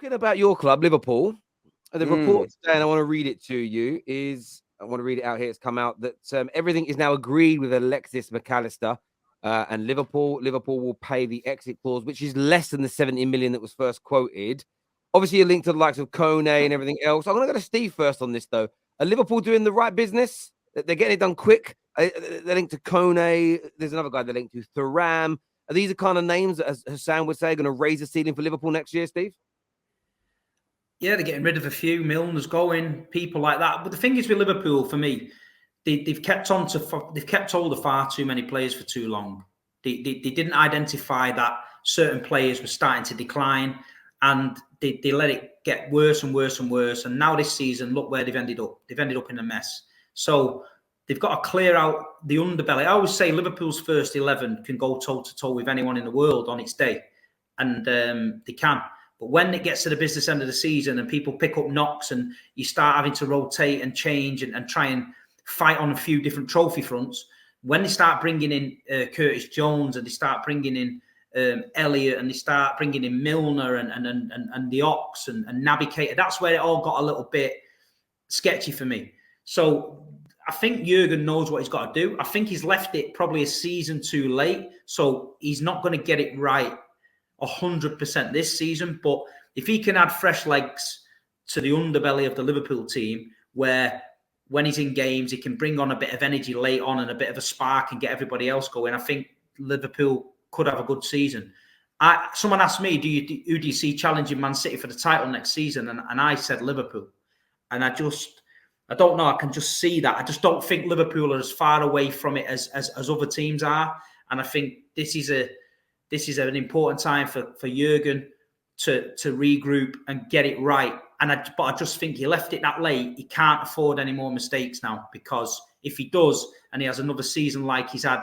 Talking about your club, Liverpool, the Mm. report today, and I want to read it to you, I want to read it out here. It's come out that everything is now agreed with Alexis McAllister and Liverpool. Liverpool will pay the exit clause, which is less than the 70 million that was first quoted. Obviously, a link to the likes of Kone and everything else. I'm going to go to Steve first on this, though. Are Liverpool doing the right business? They're getting it done quick. They're linked to Kone. There's another guy they're linked to, Thuram. Are these the kind of names that, as Hassan would say, going to raise the ceiling for Liverpool next year, Steve? Yeah, they're getting rid of a few. Milner's going, people like that. But the thing is with Liverpool, for me, they've kept hold of far too many players for too long. They didn't identify that certain players were starting to decline, and they let it get worse and worse and worse. And now this season, look where they've ended up. They've ended up in a mess. So they've got to clear out the underbelly. I always say Liverpool's first 11 can go toe-to-toe with anyone in the world on its day. And they can. But when it gets to the business end of the season and people pick up knocks and you start having to rotate and change and try and fight on a few different trophy fronts, when they start bringing in Curtis Jones and they start bringing in Elliott and they start bringing in Milner and the Ox and Naby Keita, that's where it all got a little bit sketchy for me. So I think Jurgen knows what he's got to do. I think he's left it probably a season too late. So he's not going to get it right 100% this season, but if he can add fresh legs to the underbelly of the Liverpool team, where when he's in games, he can bring on a bit of energy late on and a bit of a spark and get everybody else going, I think Liverpool could have a good season. Someone asked me, who do you see challenging Man City for the title next season? And I said Liverpool. And I don't know, I can just see that. I just don't think Liverpool are as far away from it as other teams are. And I think this is an important time for Jurgen to regroup and get it right. But I just think he left it that late. He can't afford any more mistakes now, because if he does and he has another season like he's had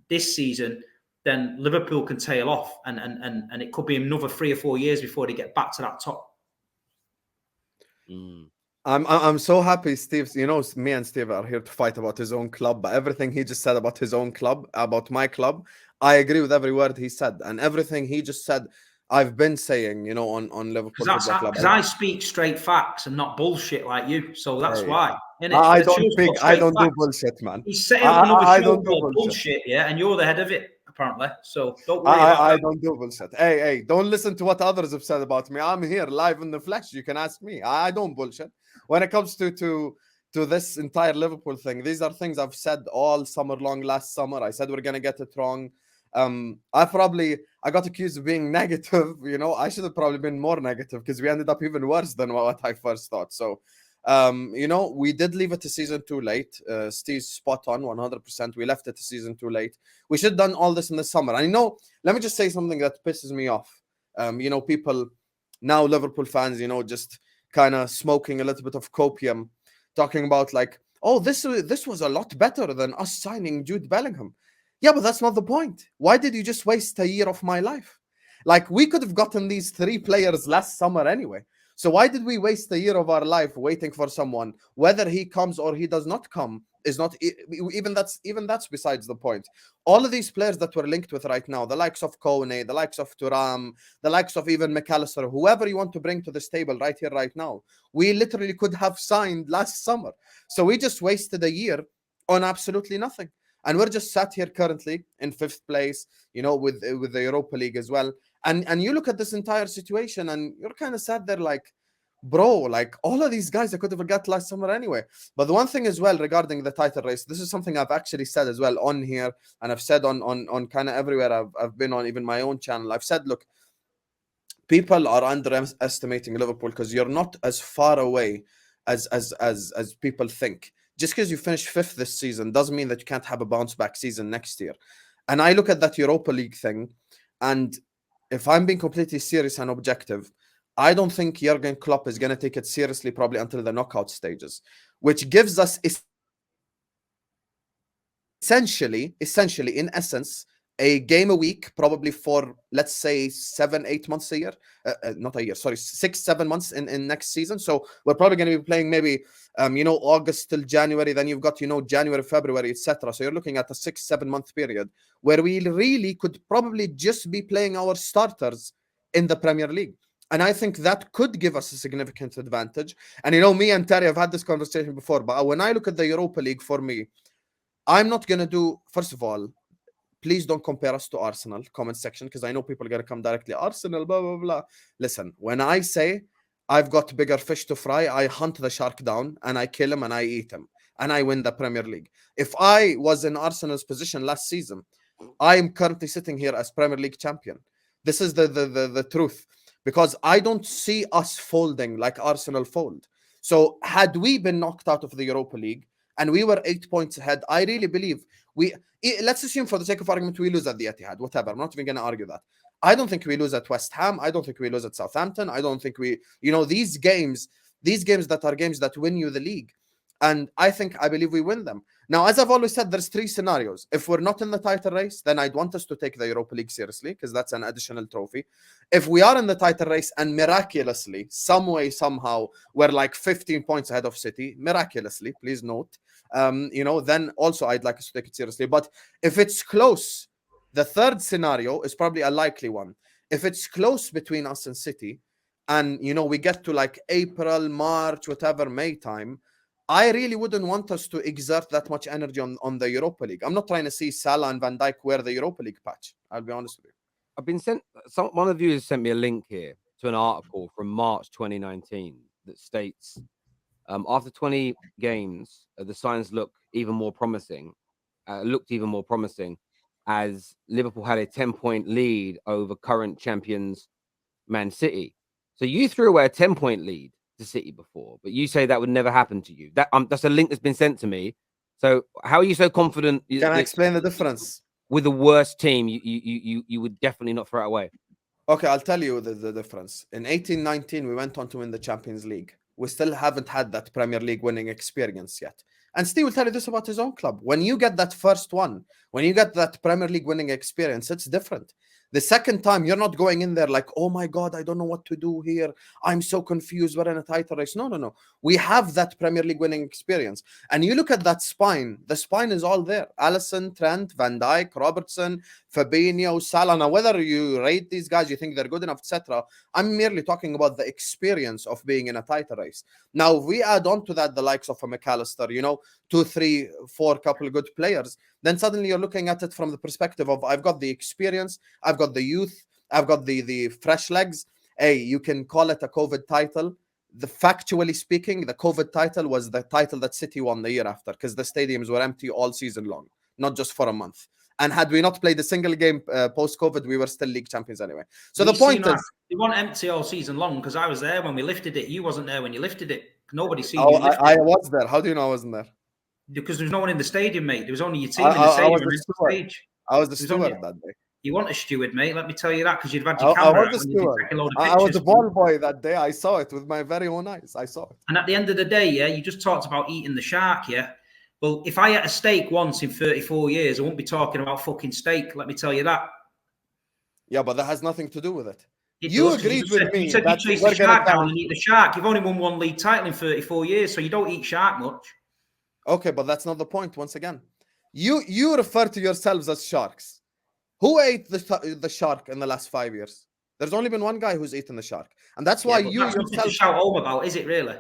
this season, then Liverpool can tail off and it could be another 3 or 4 years before they get back to that top. I'm so happy Steve, me and Steve are here to fight about his own club, but everything he just said about his own club, about my club, I agree with every word he said, and everything he just said I've been saying, on Liverpool Football Club. Because I speak straight facts and not bullshit like you, so that's why. I don't do bullshit, man. He's setting up another show called bullshit, yeah, and you're the head of it, apparently. So don't worry about that. I don't do bullshit. Hey, don't listen to what others have said about me. I'm here live in the flesh. You can ask me. I don't bullshit. When it comes to this entire Liverpool thing, these are things I've said all summer long. Last summer, I said we're gonna get it wrong. I got accused of being negative. I should have probably been more negative, because we ended up even worse than what I first thought. So, we did leave it to season too late. Steve's spot on 100%. We left it to season too late. We should have done all this in the summer. And let me just say something that pisses me off. People now, Liverpool fans, just kind of smoking a little bit of copium, talking about like, oh, this was a lot better than us signing Jude Bellingham. Yeah, but that's not the point. Why did you just waste a year of my life? Like, we could have gotten these 3 players last summer anyway. So why did we waste a year of our life waiting for someone? Whether he comes or he does not come is not even that's besides the point. All of these players that we're linked with right now, the likes of Kone, the likes of Thuram, the likes of even McAllister, whoever you want to bring to this table right here, right now, we literally could have signed last summer. So we just wasted a year on absolutely nothing. And we're just sat here currently in 5th place, with the Europa League as well. And you look at this entire situation and you're kind of sad there, like, bro, like all of these guys I could have got last summer anyway. But the one thing as well regarding the title race, this is something I've actually said as well on here, and I've said on kind of everywhere I've been on, even my own channel. I've said, look, people are underestimating Liverpool because you're not as far away as people think. Just because you finish 5th this season doesn't mean that you can't have a bounce back season next year. And I look at that Europa League thing, and if I'm being completely serious and objective, I don't think Jurgen Klopp is going to take it seriously probably until the knockout stages, which gives us essentially, in essence, a game a week, probably for, let's say, 7-8 months a year. Not a year, sorry, 6-7 months in next season. So we're probably going to be playing maybe, August till January. Then you've got, January, February, etc. So you're looking at a 6-7 month period where we really could probably just be playing our starters in the Premier League. And I think that could give us a significant advantage. And you know, me and Terry have had this conversation before, but when I look at the Europa League, for me, I'm not going to do, first of all, please don't compare us to Arsenal, comment section, because I know people are going to come directly, Arsenal, blah, blah, blah. Listen, when I say I've got bigger fish to fry, I hunt the shark down and I kill him and I eat him and I win the Premier League. If I was in Arsenal's position last season, I am currently sitting here as Premier League champion. This is the truth, because I don't see us folding like Arsenal fold. So had we been knocked out of the Europa League and we were 8 points ahead, I really believe let's assume for the sake of argument we lose at the Etihad, whatever. I'm not even going to argue that. I don't think we lose at West Ham. I don't think we lose at Southampton. I don't think these games that are games that win you the league. And I believe we win them. Now, as I've always said, there's 3 scenarios. If we're not in the title race, then I'd want us to take the Europa League seriously, because that's an additional trophy. If we are in the title race and miraculously, some way, somehow, we're like 15 points ahead of City, miraculously, please note, then also I'd like us to take it seriously. But if it's close, the third scenario is probably a likely one. If it's close between us and City, and we get to like April, March, whatever, May time, I really wouldn't want us to exert that much energy on the Europa League. I'm not trying to see Salah and Van Dijk wear the Europa League patch. I'll be honest with you. I've been sent, one of the viewers sent me a link here to an article from March 2019 that states, after 20 games, the signs looked even more promising as Liverpool had a 10-point lead over current champions Man City. So you threw away a 10-point lead to City before, but you say that would never happen to you. That's a link that's been sent to me. So how are you so confident? Can I explain the difference? With the worst team, you would definitely not throw it away. Okay, I'll tell you the difference. In 18-19, we went on to win the Champions League. We still haven't had that Premier League winning experience yet. And Steve will tell you this about his own club. When you get that first one, when you get that Premier League winning experience, it's different. The second time, you're not going in there like, oh my God, I don't know what to do here. I'm so confused. We're in a title race. No. We have that Premier League winning experience. And you look at that spine, the spine is all there. Alisson, Trent, Van Dijk, Robertson, Fabinho, Salah. Now, whether you rate these guys, you think they're good enough, etc. I'm merely talking about the experience of being in a title race. Now, if we add on to that the likes of a McAllister, 2, 3, 4 couple of good players, then suddenly you're looking at it from the perspective of I've got the experience, I've got the youth, I've got the fresh legs. Hey, you can call it a COVID title. Factually speaking, the COVID title was the title that City won the year after, because the stadiums were empty all season long, not just for a month. And had we not played a single game post-COVID, we were still league champions anyway. So the point is, it wasn't empty all season long, because I was there when we lifted it. You wasn't there when you lifted it. Nobody seen you lift it. I was there. How do you know I wasn't there? Because there was no one in the stadium, mate. There was only your team in the stadium. I was the steward that day. You weren't a steward, mate. Let me tell you that, because you'd had your camera. I was the ball boy that day. I saw it with my very own eyes. I saw it. And at the end of the day, yeah, you just talked about eating the shark, yeah? Well, if I ate a steak once in 34 years, I won't be talking about fucking steak. Let me tell you that. Yeah, but that has nothing to do with it. You agreed with me. You said you chase the shark down and eat the shark. You've only won 1 league title in 34 years, so you don't eat shark much. Okay, but that's not the point. Once again, you refer to yourselves as sharks. Who ate the shark in the last 5 years? There's only been one guy who's eaten the shark, and that's why you yourself to shout home about. Is it really?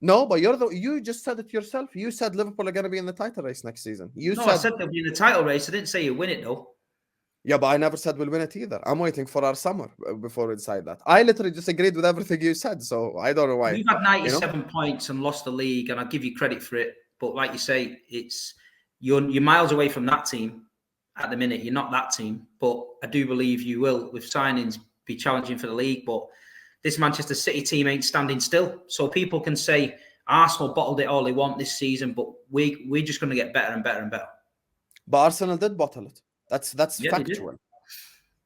No, but you just said it yourself. You said Liverpool are going to be in the title race next season. I said they'll be in the title race. I didn't say you win it though. Yeah, but I never said we'll win it either. I'm waiting for our summer before we decide that. I literally just agreed with everything you said, so I don't know why. You've had 97 points and lost the league, and I give you credit for it. But like you say, you're miles away from that team at the minute. You're not that team, but I do believe you will, with signings, be challenging for the league. But this Manchester City team ain't standing still. So people can say Arsenal bottled it all they want this season, but we're just going to get better and better and better. But Arsenal did bottle it. That's factual.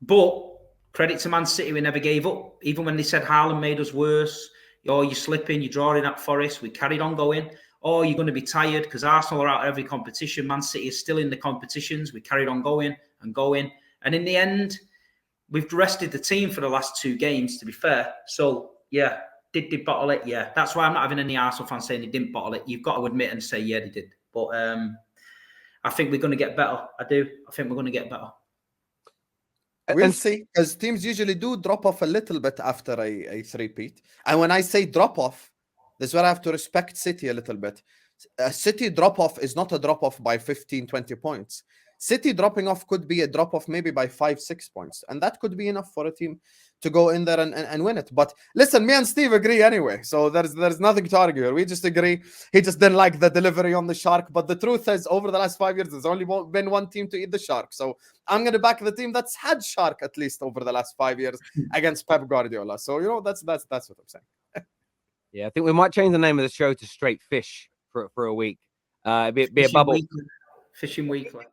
But credit to Man City, we never gave up. Even when they said Haaland made us worse, you're slipping, you're drawing at Forest, we carried on going. Oh, you're going to be tired because Arsenal are out of every competition. Man City is still in the competitions. We carried on going and going. And in the end, we've rested the team for the last 2 games, to be fair. So, yeah, did they bottle it? Yeah. That's why I'm not having any Arsenal fans saying they didn't bottle it. You've got to admit and say, yeah, they did. But I think we're going to get better. I do. I think we're going to get better. We'll see, because teams usually do drop off a little bit after a three-peat. And when I say drop off, this is where I have to respect City a little bit. A City drop off is not a drop off by 15, 20 points. City dropping off could be a drop off maybe by 5, 6 points. And that could be enough for a team to go in there and win it. But listen, me and Steve agree anyway. So there's nothing to argue. We just agree. He just didn't like the delivery on the shark. But the truth is, over the last 5 years, there's only been one team to eat the shark. So I'm going to back the team that's had shark at least over the last 5 years against Pep Guardiola. So, that's what I'm saying. Yeah, I think we might change the name of the show to Straight Fish for a week. Be a bubble. Fishing weekly.